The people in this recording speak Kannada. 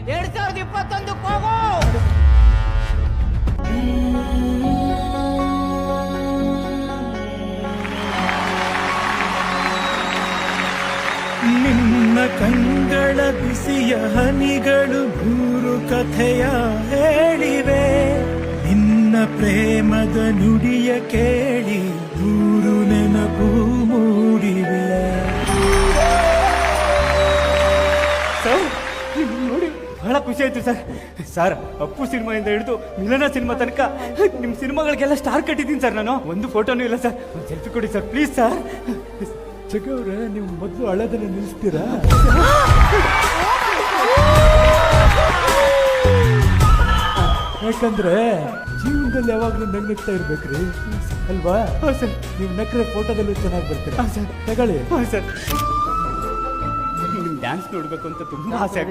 2021 ಹೋಗು. ನಿನ್ನ ಕಂಗಳ ಬಿಸಿಯ ಹನಿಗಳು ನೂರು ಕಥೆಯ ಹೇಳಿವೆ, ನಿನ್ನ ಪ್ರೇಮದ ನುಡಿಯ ಕೇಳಿ ನೂರು ನೆನಪು ಮೂಡಿವೆ. ಸರ್ ನೋಡಿ ಬಹಳ ಖುಷಿ ಆಯ್ತು ಸರ್. ಸರ್ ಅಪ್ಪು ಸಿನಿಮಾಯಿಂದ ಹಿಡಿದು ಮಿಲನ ಸಿನಿಮಾ ತನಕ ನಿಮ್ಮ ಸಿನಿಮಾಗಳಿಗೆಲ್ಲ ಸ್ಟಾರ್ ಕಟ್ಟಿದ್ದೀನಿ ಸರ್. ನಾನು ಒಂದು ಫೋಟೋನೂ ಇಲ್ಲ ಸರ್. ಒಂದು ಸೆಲ್ಫಿ ಕೊಡಿ ಸರ್ ಪ್ಲೀಸ್ ಸರ್. ಜಗವ್ರೆ, ನೀವು ಮೊದಲು ಹಳೆದನ್ನ ನಿಲ್ಲಿಸ್ತೀರಾ? ಯಾಕಂದ್ರೆ ಜೀವನದಲ್ಲಿ ಯಾವಾಗ್ಲೂ ನಗ್ನಗ್ತಾ ಇರ್ಬೇಕ್ರಿ ಅಲ್ವಾ? ಸರ್ ನೀವು ನಕ್ರೆ ಫೋಟೋದಲ್ಲೂ ಚೆನ್ನಾಗಿ ಬರ್ತೀರಾ. ಸರ್ ತಗೊಳ್ಳಿ. ಸರ್ ನಿಮ್ ಡ್ಯಾನ್ಸ್ ನೋಡ್ಬೇಕು ಅಂತ ತುಂಬಾ ಆಸೆ